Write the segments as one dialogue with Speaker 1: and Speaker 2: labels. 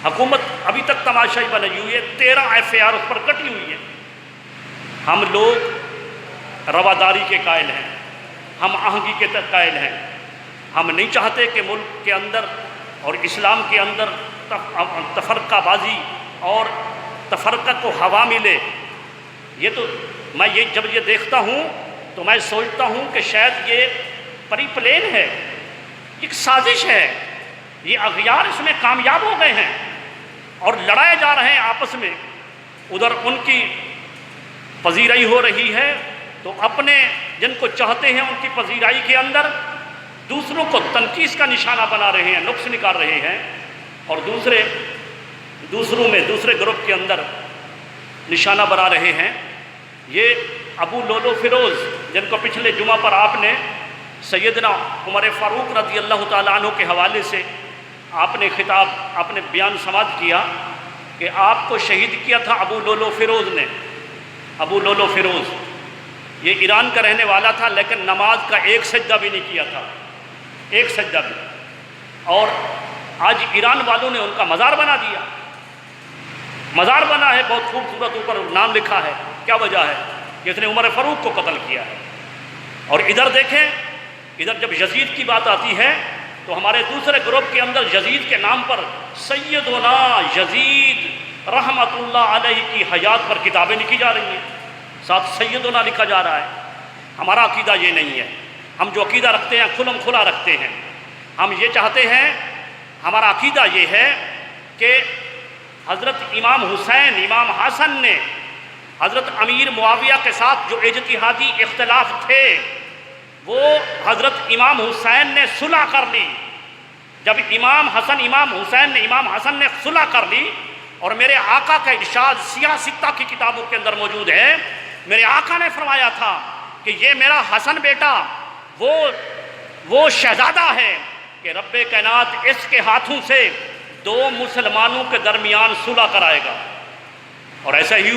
Speaker 1: حکومت ابھی تک تماشائی بنی ہوئی ہے، 13 FIR اس پر کٹی ہوئی ہے۔ ہم لوگ رواداری کے قائل ہیں، ہم آہنگی کے قائل ہیں۔ ہم نہیں چاہتے کہ ملک کے اندر اور اسلام کے اندر تفرقہ بازی اور تفرقہ کو ہوا ملے۔ یہ تو میں جب یہ دیکھتا ہوں تو میں سوچتا ہوں کہ شاید یہ پری پلین ہے، ایک سازش ہے، یہ اغیار اس میں کامیاب ہو گئے ہیں اور لڑائے جا رہے ہیں آپس میں۔ ادھر ان کی پذیرائی ہو رہی ہے تو اپنے جن کو چاہتے ہیں ان کی پذیرائی کے اندر دوسروں کو تنقید کا نشانہ بنا رہے ہیں، نقص نکال رہے ہیں، اور دوسروں میں دوسرے گروپ کے اندر نشانہ بنا رہے ہیں۔ یہ ابو لولو فیروز جن کو پچھلے جمعہ پر آپ نے سیدنا عمر فاروق رضی اللہ تعالیٰ عنہ کے حوالے سے آپ نے خطاب، آپ نے بیان سماعت کیا کہ آپ کو شہید کیا تھا ابو لولو فیروز نے۔ ابو لولو فیروز یہ ایران کا رہنے والا تھا، لیکن نماز کا ایک سجدہ بھی نہیں کیا تھا، ایک سجدہ بھی، اور آج ایران والوں نے ان کا مزار بنا دیا۔ مزار بنا ہے، بہت خوبصورت اوپر نام لکھا ہے۔ کیا وجہ ہے کہ اس نے عمر فاروق کو قتل کیا ہے؟ اور ادھر دیکھیں، ادھر جب یزید کی بات آتی ہے تو ہمارے دوسرے گروپ کے اندر یزید کے نام پر سیدنا یزید رحمت اللہ علیہ کی حیات پر کتابیں لکھی جا رہی ہیں، ساتھ سیدنا لکھا جا رہا ہے۔ ہمارا عقیدہ یہ نہیں ہے۔ ہم جو عقیدہ رکھتے ہیں کھلم کھلا رکھتے ہیں۔ ہم یہ چاہتے ہیں، ہمارا عقیدہ یہ ہے کہ حضرت امام حسین، امام حسن نے حضرت امیر معاویہ کے ساتھ جو اجتہادی اختلاف تھے وہ حضرت امام حسین نے صلح کر لی۔ جب امام حسن نے صلح کر لی، اور میرے آقا کا ارشاد سیاہ ستہ کی کتابوں کے اندر موجود ہے، میرے آقا نے فرمایا تھا کہ یہ میرا حسن بیٹا وہ شہزادہ ہے کہ رب کائنات اس کے ہاتھوں سے 2 مسلمانوں کے درمیان صلح کرائے گا۔ اور ایسا ہی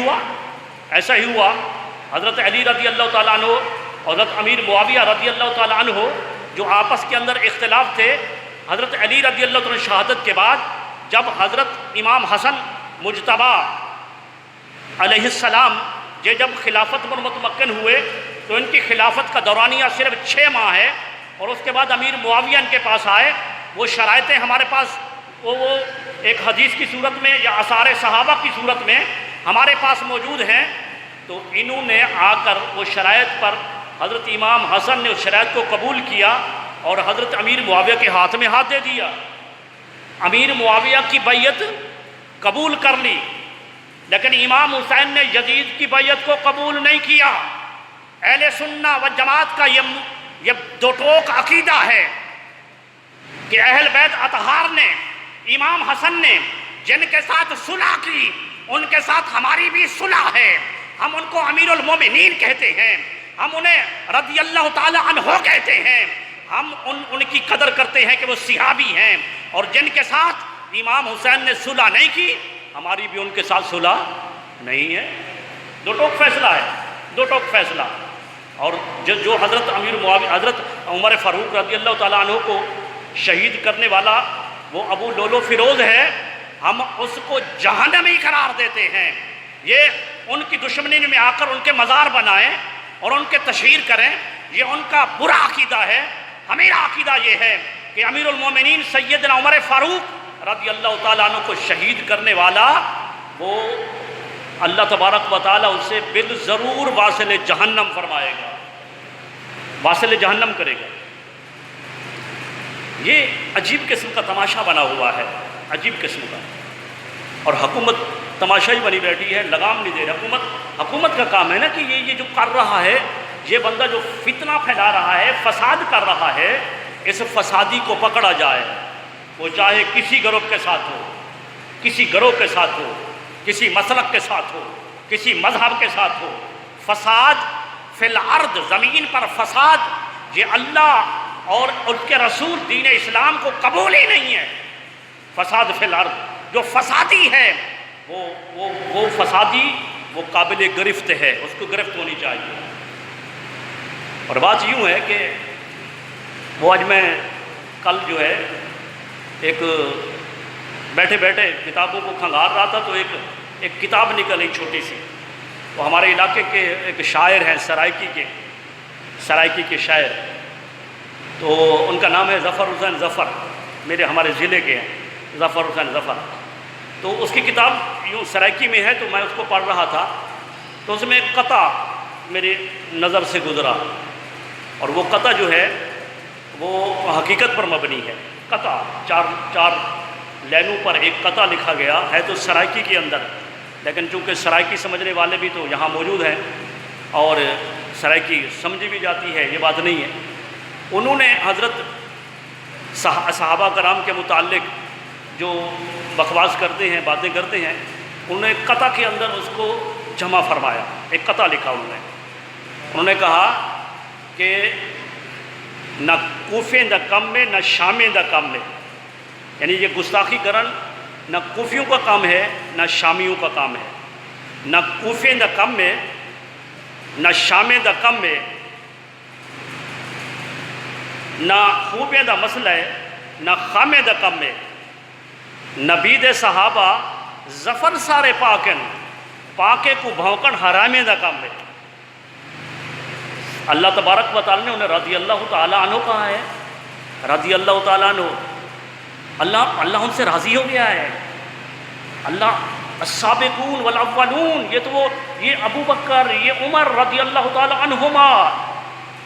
Speaker 1: ہوا۔ حضرت علی رضی اللہ تعالیٰ عنہ، حضرت امیر معاویہ رضی اللہ تعالیٰ عنہ جو آپس کے اندر اختلاف تھے، حضرت علی رضی اللہ تعالیٰ عنہ شہادت کے بعد جب حضرت امام حسن مجتبیٰ علیہ السلام جب خلافت پر متمکن ہوئے تو ان کی خلافت کا دورانیہ صرف 6 ماہ ہے، اور اس کے بعد امیر معاویہ ان کے پاس آئے۔ وہ شرائطیں ہمارے پاس وہ ایک حدیث کی صورت میں یا آثار صحابہ کی صورت میں ہمارے پاس موجود ہیں۔ تو انہوں نے آ کر وہ شرائط پر حضرت امام حسن نے اس شرائط کو قبول کیا اور حضرت امیر معاویہ کے ہاتھ میں ہاتھ دے دیا۔ امیر معاویہ کی بیعت قبول کر لی، لیکن امام حسین نے یزید کی بیعت کو قبول نہیں کیا۔ اہل سنہ و جماعت کا یہ 2 ٹوک عقیدہ ہے کہ اہل بیت اطہار نے، امام حسن نے جن کے ساتھ صلح کی ان کے ساتھ ہماری بھی صلح ہے۔ ہم ان کو امیر المومنین کہتے ہیں، ہم انہیں رضی اللہ تعالی عنہ کہتے ہیں، ہم ان کی قدر کرتے ہیں کہ وہ صحابی ہیں، اور جن کے ساتھ امام حسین نے صلح نہیں کی ہماری بھی ان کے ساتھ صلح نہیں ہے۔ 2 ٹوک فیصلہ ہے، 2 ٹوک فیصلہ۔ اور جو حضرت امیر معاویہ، حضرت عمر فاروق رضی اللہ تعالیٰ عنہ کو شہید کرنے والا وہ ابو لولو فیروز ہے، ہم اس کو جہنمی قرار دیتے ہیں۔ یہ ان کی دشمنی میں آ کر ان کے مزار بنائیں اور ان کے تشہیر کریں، یہ ان کا برا عقیدہ ہے۔ ہمارا عقیدہ یہ ہے کہ امیر المومنین سیدنا عمر فاروق رضی اللہ تعالیٰ عنہ کو شہید کرنے والا وہ اللہ تبارک و تعالیٰ اسے بالضرور واصل جہنم فرمائے گا، واصل جہنم کرے گا۔ یہ عجیب قسم کا تماشا بنا ہوا ہے، عجیب قسم کا، اور حکومت تماشائی بنی بیٹھی ہے، لگام نہیں دے رہی۔ حکومت کا کام ہے نا کہ یہ جو کر رہا ہے، یہ بندہ جو فتنہ پھیلا رہا ہے، فساد کر رہا ہے، اس فسادی کو پکڑا جائے، وہ چاہے کسی گروہ کے ساتھ ہو، کسی گروہ کے ساتھ ہو، کسی مسلک کے ساتھ ہو، کسی مذہب کے ساتھ ہو۔ فساد فی الارض، زمین پر فساد، یہ اللہ اور اس کے رسول دین اسلام کو قبول ہی نہیں ہے۔ فساد فی الارض، جو فسادی ہے وہ فسادی، وہ قابل گرفت ہے، اس کو گرفت ہونی چاہیے۔ اور بات یوں ہے کہ وہ آج میں کل جو ہے ایک بیٹھے بیٹھے کتابوں کو کھنگار رہا تھا تو ایک کتاب نکل آئی چھوٹی سی. وہ ہمارے علاقے کے ایک شاعر ہیں سرائکی کے شاعر، تو ان کا نام ہے ظفر حسین ظفر، ہمارے ضلع کے ہیں ظفر حسین ظفر. تو اس کی کتاب یوں سرائکی میں ہے، تو میں اس کو پڑھ رہا تھا تو اس میں ایک قطع میری نظر سے گزرا، اور وہ قطع جو ہے وہ حقیقت پر مبنی ہے. قطع چار لینوں پر ایک قطع لکھا گیا ہے، تو سرائکی کے اندر، لیکن چونکہ سرائکی سمجھنے والے بھی تو یہاں موجود ہیں اور سرائکی سمجھی بھی جاتی ہے، یہ بات نہیں ہے. انہوں نے حضرت صحابہ کرام کے متعلق جو بکواس کرتے ہیں، باتیں کرتے ہیں، انہوں نے قطع کے اندر اس کو جمع فرمایا. ایک قطع لکھا انہوں نے کہا کہ نہ کوفے دا کم میں نہ شامے دا کم میں، یعنی یہ گستاخی کرن نہ کوفیوں کا کام ہے نہ شامیوں کا کام ہے. نہ کوفے دا کم میں نہ شامے دا کم میں، نہ خوبے دا مسئلہ ہے نہ خامے دا کم میں. نبی دے صحابہ ظفر سارے پاکن، پاکے کو بھونکن حرامے دا کم ہے. اللہ تبارک و تعالیٰ نے انہیں رضی اللہ تعالیٰ عنہ کہا ہے، رضی اللہ تعالیٰ عنہ. اللہ ان سے راضی ہو گیا ہے. اللہ السابقون والاولون، یہ ابو بکر، یہ عمر رضی اللہ تعالیٰ عنہما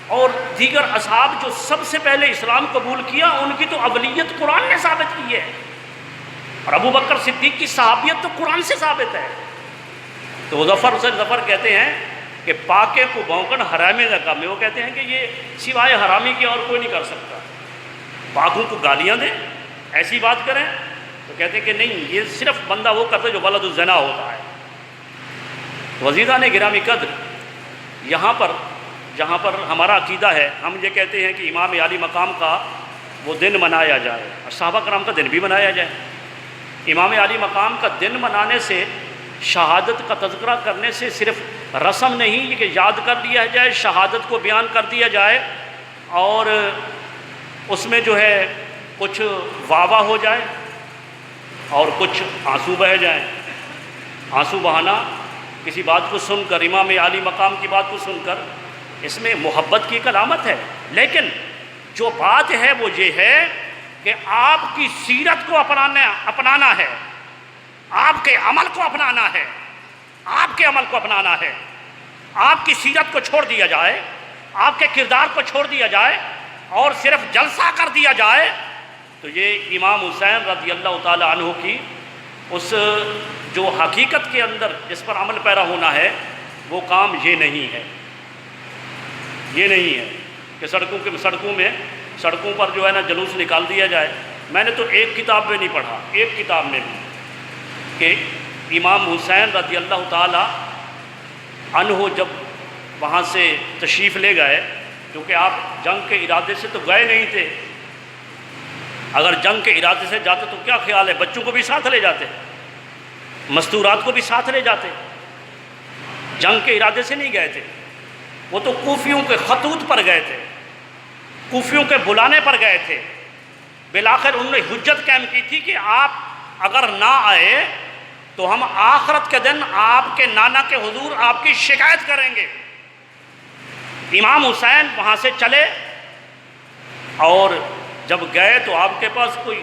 Speaker 1: اور دیگر اصحاب جو سب سے پہلے اسلام قبول کیا، ان کی تو اولیت قرآن نے ثابت کی ہے، اور ابو بکر صدیق کی صحابیت تو قرآن سے ثابت ہے. تو ظفر حسین ظفر کہتے ہیں کہ پاکے کو بھونکن حرامے کا کام ہے. وہ کہتے ہیں کہ یہ سوائے حرامی کے اور کوئی نہیں کر سکتا. پاکوں کو گالیاں دیں، ایسی بات کریں، تو کہتے ہیں کہ نہیں، یہ صرف بندہ وہ کرتا ہے جو ولد الزنا ہوتا ہے. وزیران گرامی قدر، یہاں پر جہاں پر ہمارا عقیدہ ہے، ہم یہ کہتے ہیں کہ امام عالی مقام کا وہ دن منایا جائے اور صحابہ کرام کا دن بھی منایا جائے. امام عالی مقام کا دن منانے سے، شہادت کا تذکرہ کرنے سے صرف رسم نہیں، یہ کہ یاد کر لیا جائے، شہادت کو بیان کر دیا جائے اور اس میں جو ہے کچھ واہ واہ ہو جائے اور کچھ آنسو بہہ جائیں. آنسو بہانا کسی بات کو سن کر، امام عالی مقام کی بات کو سن کر، اس میں محبت کی ایک علامت ہے. لیکن جو بات ہے وہ یہ ہے کہ آپ کی سیرت کو اپنانا ہے، آپ کے عمل کو اپنانا ہے، آپ کے عمل کو اپنانا ہے. آپ کی سیرت کو چھوڑ دیا جائے، آپ کے کردار کو چھوڑ دیا جائے اور صرف جلسہ کر دیا جائے، تو یہ امام حسین رضی اللہ تعالی عنہ کی اس جو حقیقت کے اندر جس پر عمل پیرا ہونا ہے، وہ کام یہ نہیں ہے. یہ نہیں ہے کہ سڑکوں پر جو ہے نا جلوس نکال دیا جائے. میں نے تو ایک کتاب میں نہیں پڑھا، ایک کتاب میں بھی، کہ امام حسین رضی اللہ تعالی عنہ جب وہاں سے تشریف لے گئے، کیونکہ آپ جنگ کے ارادے سے تو گئے نہیں تھے. اگر جنگ کے ارادے سے جاتے تو کیا خیال ہے، بچوں کو بھی ساتھ لے جاتے، مستورات کو بھی ساتھ لے جاتے. جنگ کے ارادے سے نہیں گئے تھے، وہ تو کوفیوں کے خطوط پر گئے تھے، کوفیوں کے بلانے پر گئے تھے. بالآخر انہوں نے حجت قائم کی تھی کہ آپ اگر نہ آئے تو ہم آخرت کے دن آپ کے نانا کے حضور آپ کی شکایت کریں گے. امام حسین وہاں سے چلے اور جب گئے تو آپ کے پاس کوئی